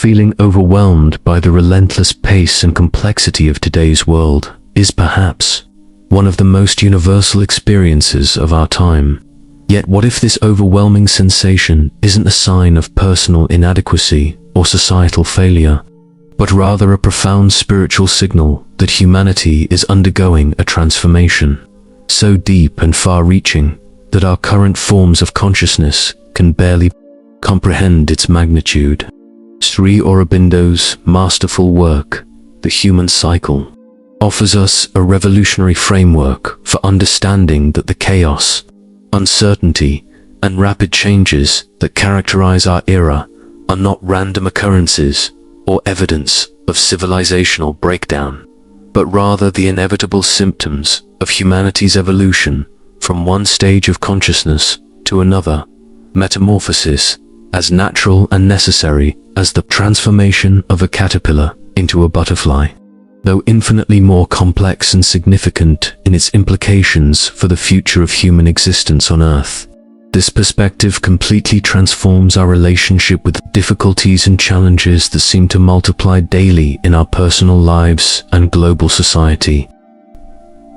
feeling overwhelmed by the relentless pace and complexity of today's world is perhaps one of the most universal experiences of our time. Yet what if this overwhelming sensation isn't a sign of personal inadequacy or societal failure, but rather a profound spiritual signal that humanity is undergoing a transformation so deep and far-reaching that our current forms of consciousness can barely comprehend its magnitude? Sri Aurobindo's masterful work, The Human Cycle, offers us a revolutionary framework for understanding that the chaos, uncertainty, and rapid changes that characterize our era are not random occurrences or evidence of civilizational breakdown, but rather the inevitable symptoms of humanity's evolution from one stage of consciousness to another, metamorphosis as natural and necessary as the transformation of a caterpillar into a butterfly. Though infinitely more complex and significant in its implications for the future of human existence on Earth, this perspective completely transforms our relationship with difficulties and challenges that seem to multiply daily in our personal lives and global society.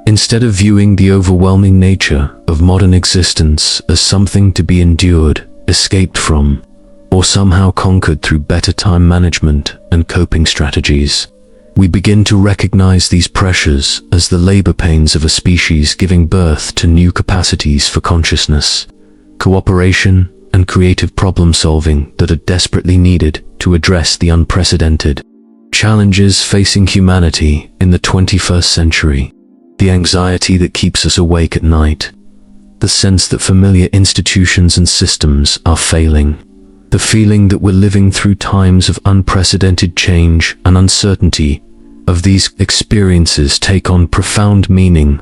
Instead of viewing the overwhelming nature of modern existence as something to be endured, escaped from, or somehow conquered through better time management and coping strategies, we begin to recognize these pressures as the labor pains of a species giving birth to new capacities for consciousness, cooperation, and creative problem-solving that are desperately needed to address the unprecedented challenges facing humanity in the 21st century. The anxiety that keeps us awake at night, the sense that familiar institutions and systems are failing, the feeling that we're living through times of unprecedented change and uncertainty. Of these experiences take on profound meaning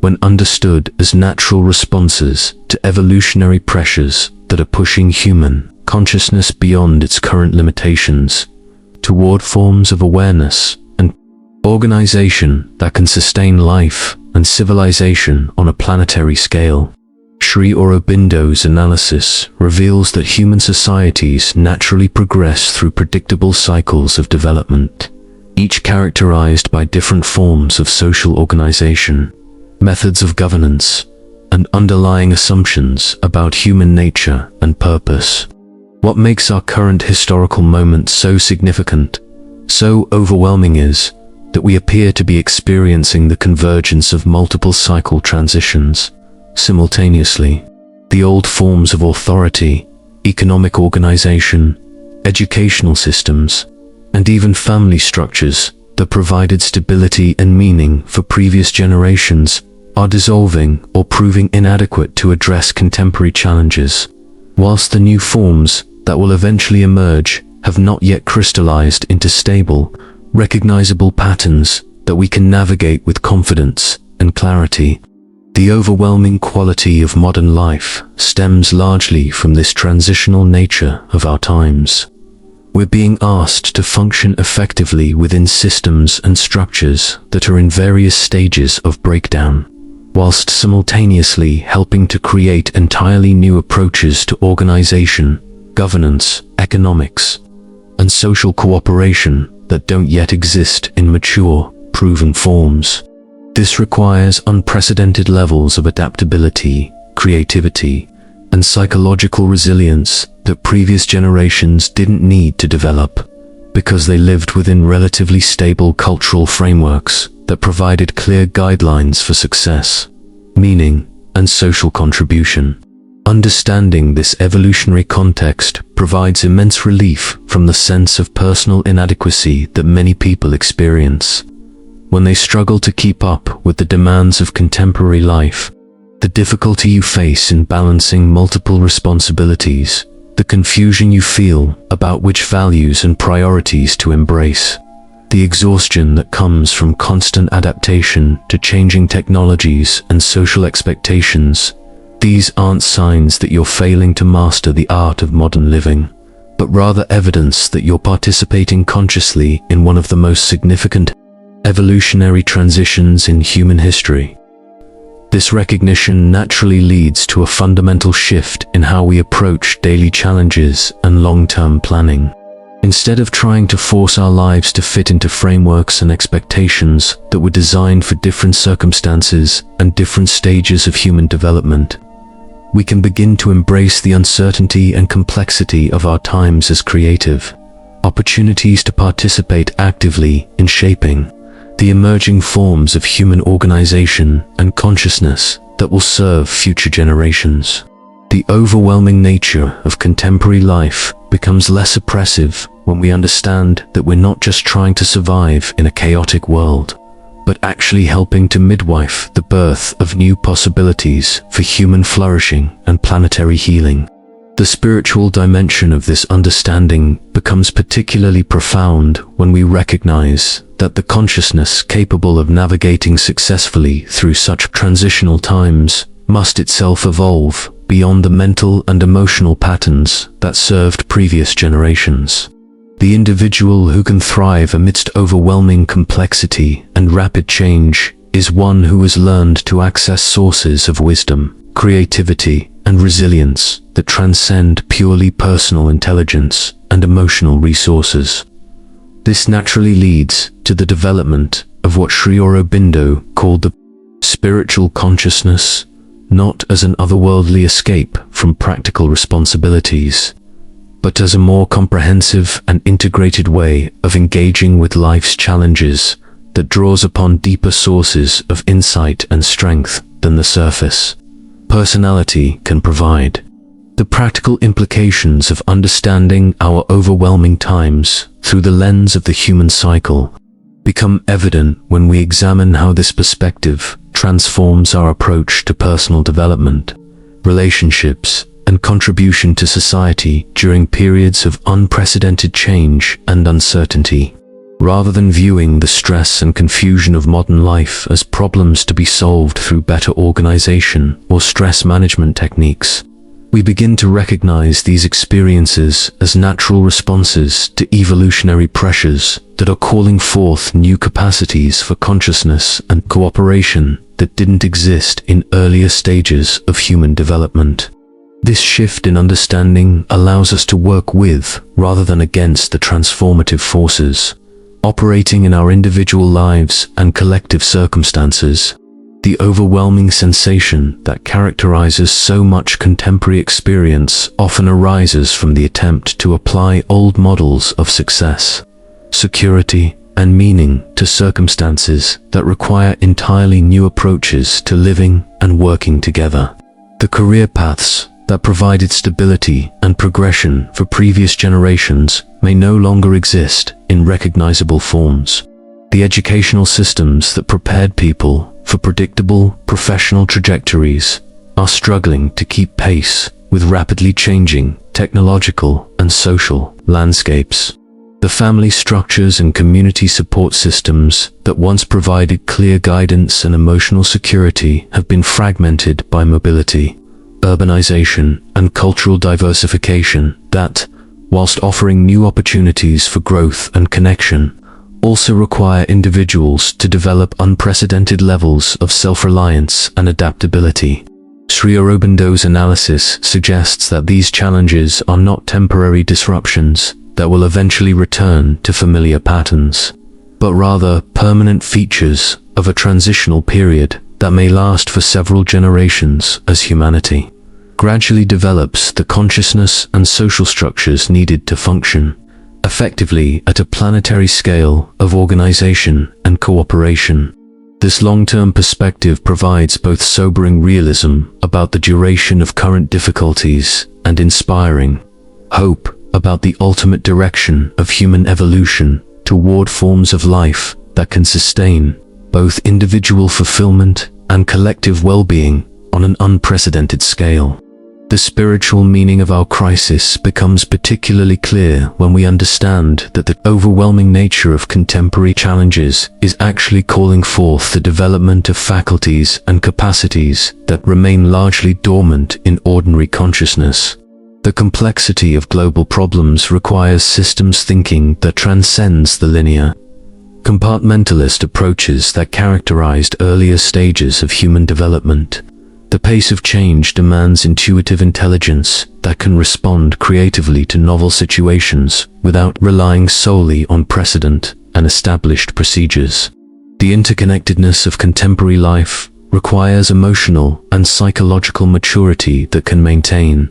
when understood as natural responses to evolutionary pressures that are pushing human consciousness beyond its current limitations, toward forms of awareness and organization that can sustain life and civilization on a planetary scale. Sri Aurobindo's analysis reveals that human societies naturally progress through predictable cycles of development, each characterized by different forms of social organization, methods of governance, and underlying assumptions about human nature and purpose. What makes our current historical moment so significant, so overwhelming is that we appear to be experiencing the convergence of multiple cycle transitions simultaneously. The old forms of authority, economic organization, educational systems, and even family structures that provided stability and meaning for previous generations are dissolving or proving inadequate to address contemporary challenges, whilst the new forms that will eventually emerge have not yet crystallized into stable, recognizable patterns that we can navigate with confidence and clarity. The overwhelming quality of modern life stems largely from this transitional nature of our times. We're being asked to function effectively within systems and structures that are in various stages of breakdown, whilst simultaneously helping to create entirely new approaches to organization, governance, economics, and social cooperation that don't yet exist in mature, proven forms. This requires unprecedented levels of adaptability, creativity, and psychological resilience that previous generations didn't need to develop, because they lived within relatively stable cultural frameworks that provided clear guidelines for success, meaning, and social contribution. Understanding this evolutionary context provides immense relief from the sense of personal inadequacy that many people experience when they struggle to keep up with the demands of contemporary life. The difficulty you face in balancing multiple responsibilities, the confusion you feel about which values and priorities to embrace, the exhaustion that comes from constant adaptation to changing technologies and social expectations. These aren't signs that you're failing to master the art of modern living, but rather evidence that you're participating consciously in one of the most significant evolutionary transitions in human history. This recognition naturally leads to a fundamental shift in how we approach daily challenges and long-term planning. Instead of trying to force our lives to fit into frameworks and expectations that were designed for different circumstances and different stages of human development, we can begin to embrace the uncertainty and complexity of our times as creative opportunities to participate actively in shaping the emerging forms of human organization and consciousness that will serve future generations. The overwhelming nature of contemporary life becomes less oppressive when we understand that we're not just trying to survive in a chaotic world, but actually helping to midwife the birth of new possibilities for human flourishing and planetary healing. The spiritual dimension of this understanding becomes particularly profound when we recognize that the consciousness capable of navigating successfully through such transitional times must itself evolve beyond the mental and emotional patterns that served previous generations. The individual who can thrive amidst overwhelming complexity and rapid change is one who has learned to access sources of wisdom, creativity, and resilience that transcend purely personal intelligence and emotional resources. This naturally leads to the development of what Sri Aurobindo called the spiritual consciousness, not as an otherworldly escape from practical responsibilities, but as a more comprehensive and integrated way of engaging with life's challenges that draws upon deeper sources of insight and strength than the surface personality can provide. The practical implications of understanding our overwhelming times through the lens of the human cycle become evident when we examine how this perspective transforms our approach to personal development, relationships, and contribution to society during periods of unprecedented change and uncertainty. Rather than viewing the stress and confusion of modern life as problems to be solved through better organization or stress management techniques, we begin to recognize these experiences as natural responses to evolutionary pressures that are calling forth new capacities for consciousness and cooperation that didn't exist in earlier stages of human development. This shift in understanding allows us to work with, rather than against, the transformative forces operating in our individual lives and collective circumstances. The overwhelming sensation that characterizes so much contemporary experience often arises from the attempt to apply old models of success, security, and meaning to circumstances that require entirely new approaches to living and working together. The career paths that provided stability and progression for previous generations may no longer exist in recognizable forms. The educational systems that prepared people for predictable professional trajectories are struggling to keep pace with rapidly changing technological and social landscapes. The family structures and community support systems that once provided clear guidance and emotional security have been fragmented by mobility, urbanization, and cultural diversification that, whilst offering new opportunities for growth and connection, also require individuals to develop unprecedented levels of self-reliance and adaptability. Sri Aurobindo's analysis suggests that these challenges are not temporary disruptions that will eventually return to familiar patterns, but rather permanent features of a transitional period that may last for several generations as humanity gradually develops the consciousness and social structures needed to function effectively at a planetary scale of organization and cooperation. This long-term perspective provides both sobering realism about the duration of current difficulties and inspiring hope about the ultimate direction of human evolution toward forms of life that can sustain both individual fulfillment and collective well-being on an unprecedented scale. The spiritual meaning of our crisis becomes particularly clear when we understand that the overwhelming nature of contemporary challenges is actually calling forth the development of faculties and capacities that remain largely dormant in ordinary consciousness. The complexity of global problems requires systems thinking that transcends the linear, compartmentalist approaches that characterized earlier stages of human development. The pace of change demands intuitive intelligence that can respond creatively to novel situations without relying solely on precedent and established procedures. The interconnectedness of contemporary life requires emotional and psychological maturity that can maintain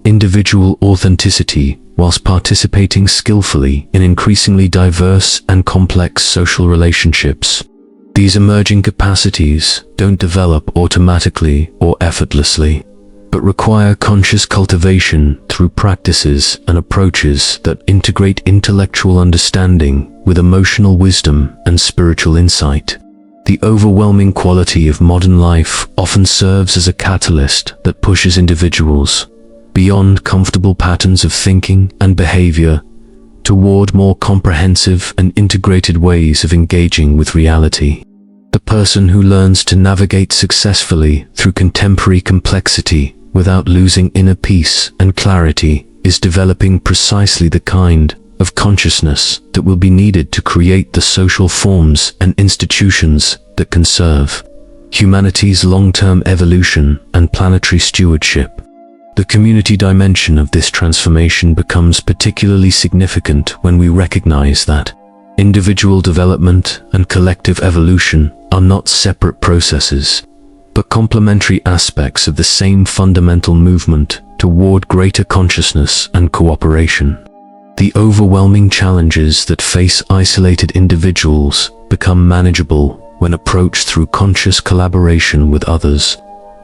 individual authenticity whilst participating skillfully in increasingly diverse and complex social relationships. These emerging capacities don't develop automatically or effortlessly, but require conscious cultivation through practices and approaches that integrate intellectual understanding with emotional wisdom and spiritual insight. The overwhelming quality of modern life often serves as a catalyst that pushes individuals beyond comfortable patterns of thinking and behavior toward more comprehensive and integrated ways of engaging with reality. The person who learns to navigate successfully through contemporary complexity without losing inner peace and clarity is developing precisely the kind of consciousness that will be needed to create the social forms and institutions that can serve humanity's long-term evolution and planetary stewardship. The community dimension of this transformation becomes particularly significant when we recognize that individual development and collective evolution are not separate processes, but complementary aspects of the same fundamental movement toward greater consciousness and cooperation. The overwhelming challenges that face isolated individuals become manageable when approached through conscious collaboration with others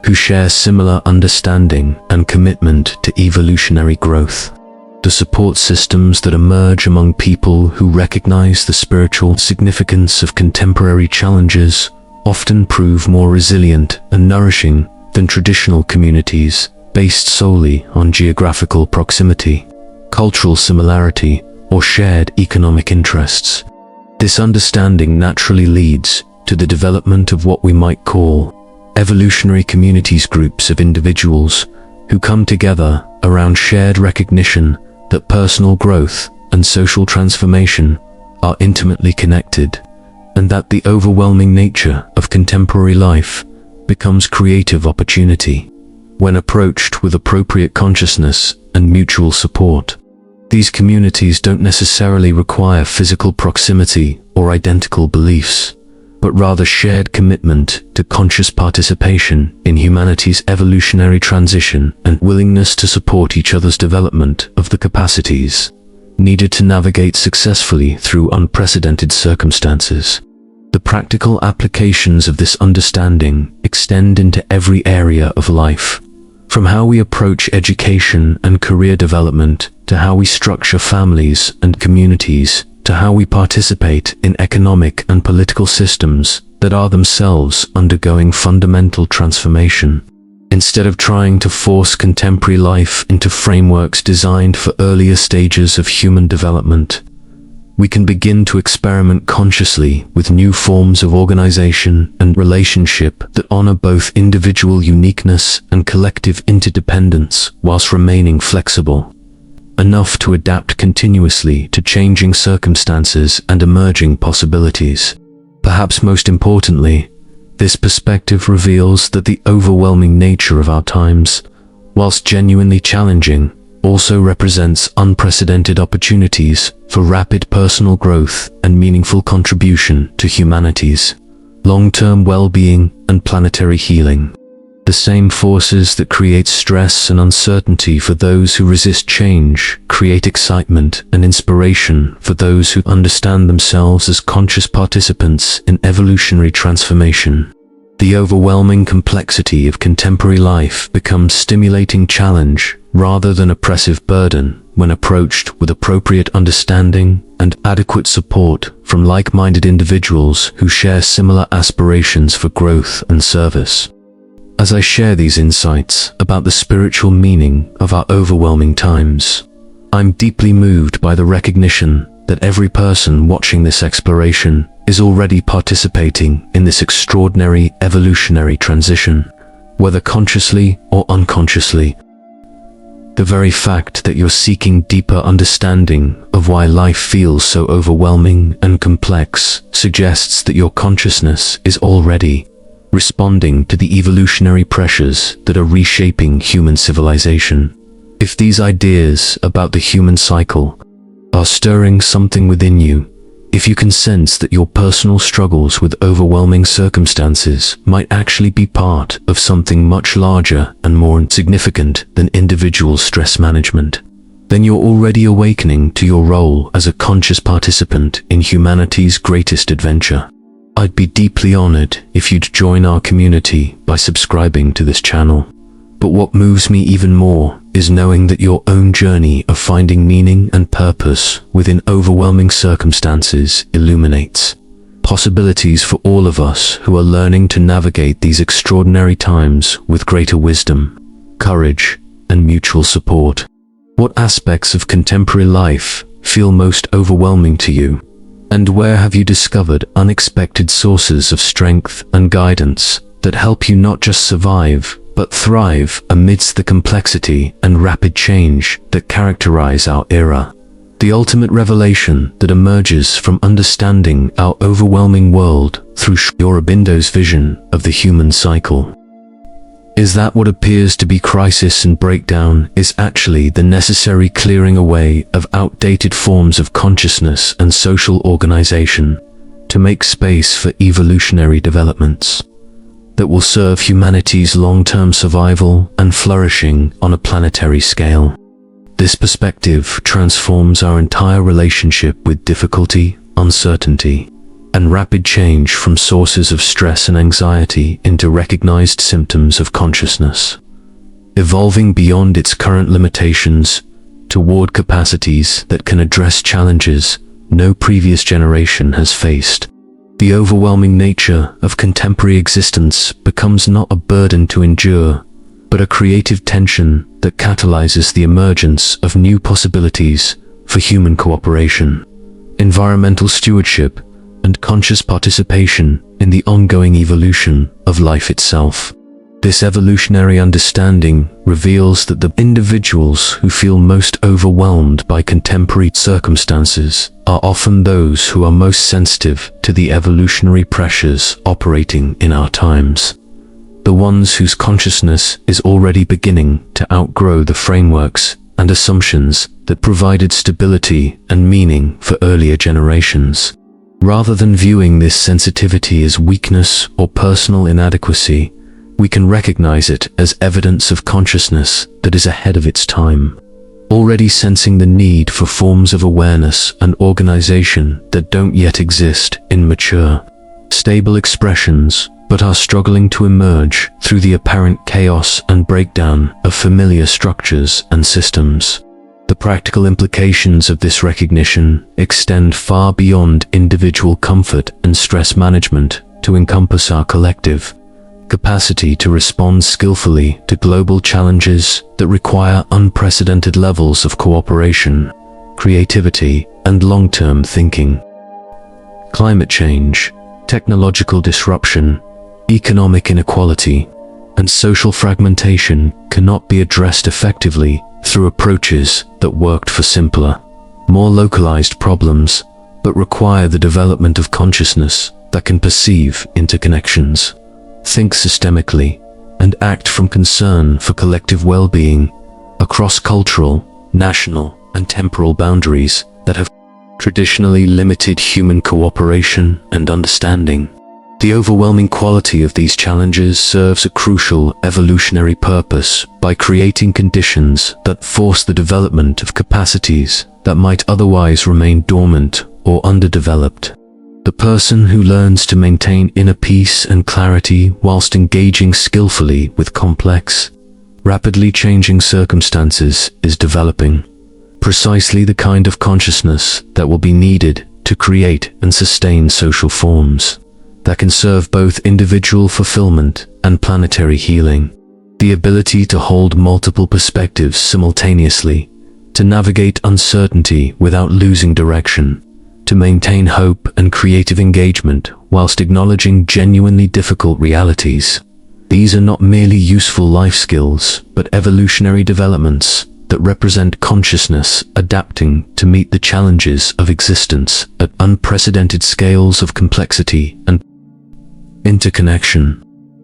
who share similar understanding and commitment to evolutionary growth. The support systems that emerge among people who recognize the spiritual significance of contemporary challenges often prove more resilient and nourishing than traditional communities based solely on geographical proximity, cultural similarity, or shared economic interests. This understanding naturally leads to the development of what we might call evolutionary communities, groups of individuals who come together around shared recognition that personal growth and social transformation are intimately connected, and that the overwhelming nature of contemporary life becomes creative opportunity when approached with appropriate consciousness and mutual support. These communities don't necessarily require physical proximity or identical beliefs, but rather shared commitment to conscious participation in humanity's evolutionary transition and willingness to support each other's development of the capacities needed to navigate successfully through unprecedented circumstances. The practical applications of this understanding extend into every area of life, from how we approach education and career development to how we structure families and communities, to how we participate in economic and political systems that are themselves undergoing fundamental transformation. Instead of trying to force contemporary life into frameworks designed for earlier stages of human development, we can begin to experiment consciously with new forms of organization and relationship that honor both individual uniqueness and collective interdependence whilst remaining flexible enough to adapt continuously to changing circumstances and emerging possibilities. Perhaps most importantly, this perspective reveals that the overwhelming nature of our times, whilst genuinely challenging, also represents unprecedented opportunities for rapid personal growth and meaningful contribution to humanity's long-term well-being and planetary healing. The same forces that create stress and uncertainty for those who resist change create excitement and inspiration for those who understand themselves as conscious participants in evolutionary transformation. The overwhelming complexity of contemporary life becomes stimulating challenge rather than oppressive burden when approached with appropriate understanding and adequate support from like-minded individuals who share similar aspirations for growth and service. As I share these insights about the spiritual meaning of our overwhelming times, I'm deeply moved by the recognition that every person watching this exploration is already participating in this extraordinary evolutionary transition, whether consciously or unconsciously. The very fact that you're seeking deeper understanding of why life feels so overwhelming and complex suggests that your consciousness is already responding to the evolutionary pressures that are reshaping human civilization. If these ideas about the human cycle are stirring something within you, if you can sense that your personal struggles with overwhelming circumstances might actually be part of something much larger and more significant than individual stress management, then you're already awakening to your role as a conscious participant in humanity's greatest adventure. I'd be deeply honored if you'd join our community by subscribing to this channel. But what moves me even more is knowing that your own journey of finding meaning and purpose within overwhelming circumstances illuminates possibilities for all of us who are learning to navigate these extraordinary times with greater wisdom, courage, and mutual support. What aspects of contemporary life feel most overwhelming to you? And where have you discovered unexpected sources of strength and guidance that help you not just survive, but thrive amidst the complexity and rapid change that characterize our era? The ultimate revelation that emerges from understanding our overwhelming world through Aurobindo's vision of the human cycle is that what appears to be crisis and breakdown is actually the necessary clearing away of outdated forms of consciousness and social organization to make space for evolutionary developments that will serve humanity's long-term survival and flourishing on a planetary scale. This perspective transforms our entire relationship with difficulty, uncertainty, and rapid change from sources of stress and anxiety into recognized symptoms of consciousness, evolving beyond its current limitations toward capacities that can address challenges no previous generation has faced. The overwhelming nature of contemporary existence becomes not a burden to endure, but a creative tension that catalyzes the emergence of new possibilities for human cooperation, environmental stewardship, and conscious participation in the ongoing evolution of life itself. This evolutionary understanding reveals that the individuals who feel most overwhelmed by contemporary circumstances are often those who are most sensitive to the evolutionary pressures operating in our times. The ones whose consciousness is already beginning to outgrow the frameworks and assumptions that provided stability and meaning for earlier generations. Rather than viewing this sensitivity as weakness or personal inadequacy, we can recognize it as evidence of consciousness that is ahead of its time, already sensing the need for forms of awareness and organization that don't yet exist in mature, stable expressions, but are struggling to emerge through the apparent chaos and breakdown of familiar structures and systems. The practical implications of this recognition extend far beyond individual comfort and stress management to encompass our collective capacity to respond skillfully to global challenges that require unprecedented levels of cooperation, creativity, and long-term thinking. Climate change, technological disruption, economic inequality, and social fragmentation cannot be addressed effectively through approaches that worked for simpler, more localized problems, but require the development of consciousness that can perceive interconnections, think systemically, and act from concern for collective well-being across cultural, national, and temporal boundaries that have traditionally limited human cooperation and understanding. The overwhelming quality of these challenges serves a crucial evolutionary purpose by creating conditions that force the development of capacities that might otherwise remain dormant or underdeveloped. The person who learns to maintain inner peace and clarity whilst engaging skillfully with complex, rapidly changing circumstances is developing precisely the kind of consciousness that will be needed to create and sustain social forms that can serve both individual fulfillment and planetary healing. The ability to hold multiple perspectives simultaneously, to navigate uncertainty without losing direction, to maintain hope and creative engagement whilst acknowledging genuinely difficult realities. These are not merely useful life skills, but evolutionary developments that represent consciousness adapting to meet the challenges of existence at unprecedented scales of complexity and interconnection.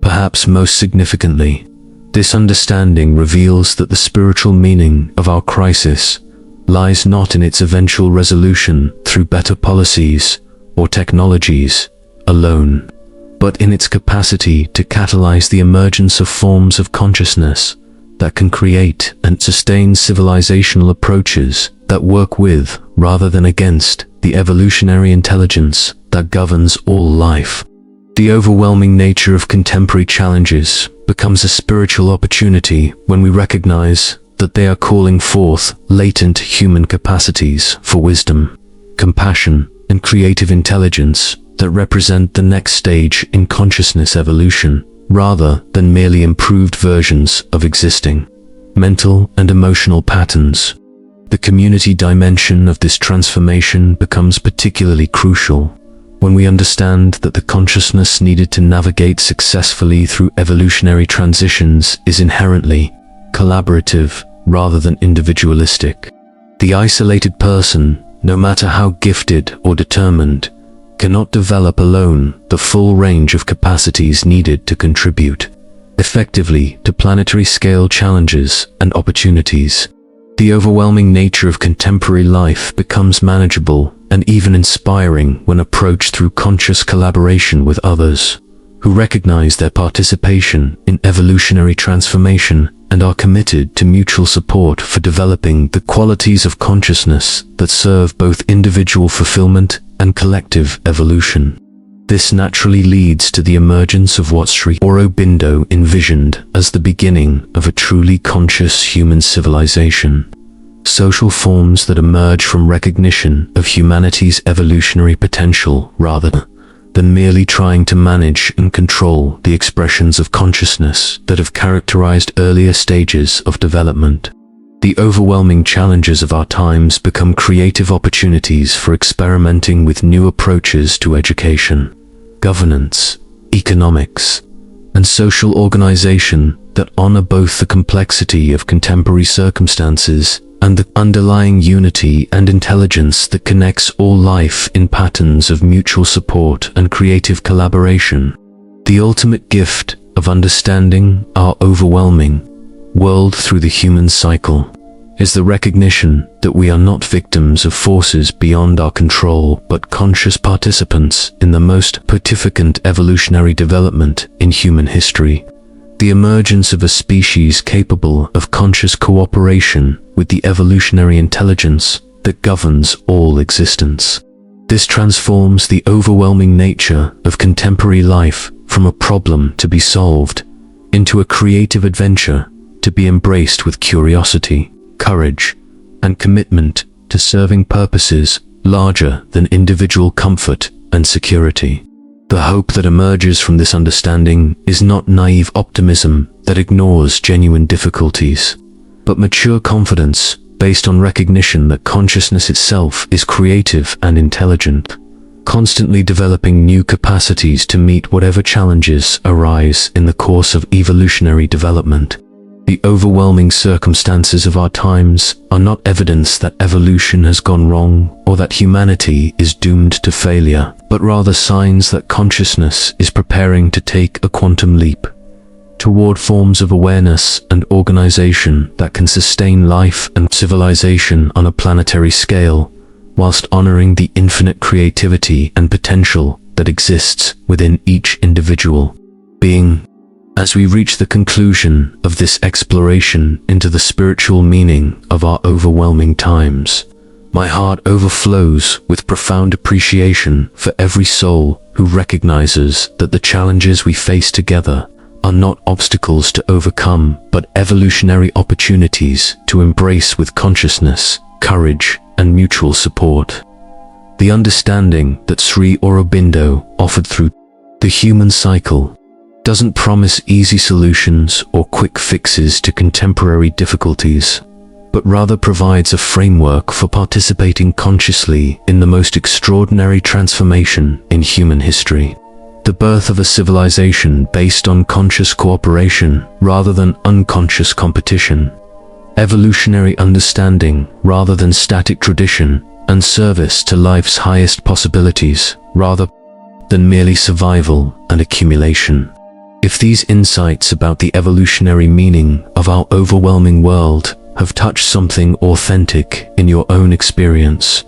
perhaps most significantly, this understanding reveals that the spiritual meaning of our crisis lies not in its eventual resolution through better policies or technologies alone, but in its capacity to catalyze the emergence of forms of consciousness that can create and sustain civilizational approaches that work with, rather than against, the evolutionary intelligence that governs all life. The overwhelming nature of contemporary challenges becomes a spiritual opportunity when we recognize that they are calling forth latent human capacities for wisdom, compassion, and creative intelligence that represent the next stage in consciousness evolution, rather than merely improved versions of existing mental and emotional patterns. The community dimension of this transformation becomes particularly crucial when we understand that the consciousness needed to navigate successfully through evolutionary transitions is inherently collaborative rather than individualistic. The isolated person, no matter how gifted or determined, cannot develop alone the full range of capacities needed to contribute effectively to planetary scale challenges and opportunities. The overwhelming nature of contemporary life becomes manageable and even inspiring when approached through conscious collaboration with others, who recognize their participation in evolutionary transformation and are committed to mutual support for developing the qualities of consciousness that serve both individual fulfillment and collective evolution. This naturally leads to the emergence of what Sri Aurobindo envisioned as the beginning of a truly conscious human civilization. Social forms that emerge from recognition of humanity's evolutionary potential rather than merely trying to manage and control the expressions of consciousness that have characterized earlier stages of development. The overwhelming challenges of our times become creative opportunities for experimenting with new approaches to education, governance, economics, and social organization that honor both the complexity of contemporary circumstances and the underlying unity and intelligence that connects all life in patterns of mutual support and creative collaboration. The ultimate gift of understanding our overwhelming world through the human cycle is the recognition that we are not victims of forces beyond our control, but conscious participants in the most pontificant evolutionary development in human history. The emergence of a species capable of conscious cooperation with the evolutionary intelligence that governs all existence. This transforms the overwhelming nature of contemporary life from a problem to be solved into a creative adventure to be embraced with curiosity, courage, and commitment to serving purposes larger than individual comfort and security. The hope that emerges from this understanding is not naive optimism that ignores genuine difficulties, but mature confidence based on recognition that consciousness itself is creative and intelligent, constantly developing new capacities to meet whatever challenges arise in the course of evolutionary development. The overwhelming circumstances of our times are not evidence that evolution has gone wrong or that humanity is doomed to failure, but rather signs that consciousness is preparing to take a quantum leap toward forms of awareness and organization that can sustain life and civilization on a planetary scale, whilst honoring the infinite creativity and potential that exists within each individual being. As we reach the conclusion of this exploration into the spiritual meaning of our overwhelming times, my heart overflows with profound appreciation for every soul who recognizes that the challenges we face together are not obstacles to overcome, but evolutionary opportunities to embrace with consciousness, courage, and mutual support. The understanding that Sri Aurobindo offered through the human cycle doesn't promise easy solutions or quick fixes to contemporary difficulties, but rather provides a framework for participating consciously in the most extraordinary transformation in human history. The birth of a civilization based on conscious cooperation rather than unconscious competition, evolutionary understanding rather than static tradition, and service to life's highest possibilities rather than merely survival and accumulation. If these insights about the evolutionary meaning of our overwhelming world have touched something authentic in your own experience,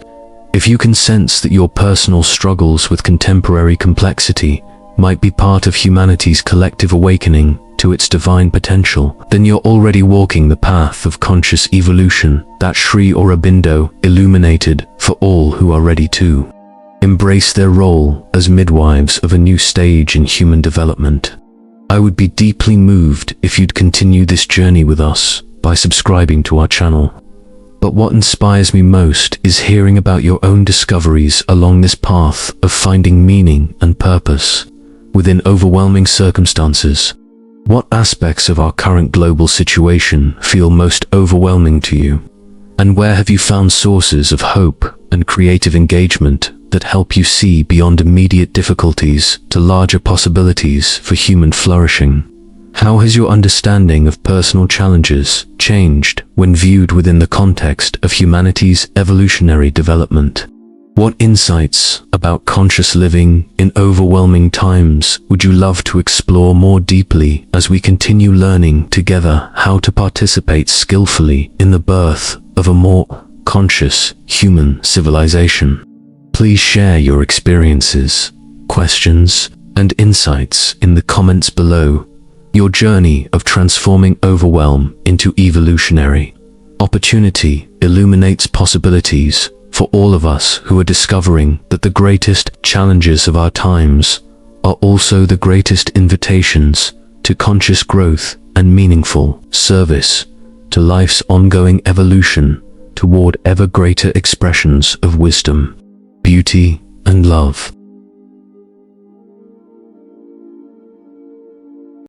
if you can sense that your personal struggles with contemporary complexity might be part of humanity's collective awakening to its divine potential, then you're already walking the path of conscious evolution that Sri Aurobindo illuminated for all who are ready to embrace their role as midwives of a new stage in human development. I would be deeply moved if you'd continue this journey with us by subscribing to our channel. But what inspires me most is hearing about your own discoveries along this path of finding meaning and purpose within overwhelming circumstances. What aspects of our current global situation feel most overwhelming to you? And where have you found sources of hope and creative engagement that help you see beyond immediate difficulties to larger possibilities for human flourishing? How has your understanding of personal challenges changed when viewed within the context of humanity's evolutionary development? What insights about conscious living in overwhelming times would you love to explore more deeply as we continue learning together how to participate skillfully in the birth of a more conscious human civilization? Please share your experiences, questions, and insights in the comments below. Your journey of transforming overwhelm into evolutionary opportunity illuminates possibilities for all of us who are discovering that the greatest challenges of our times are also the greatest invitations to conscious growth and meaningful service to life's ongoing evolution toward ever greater expressions of wisdom, beauty, and love.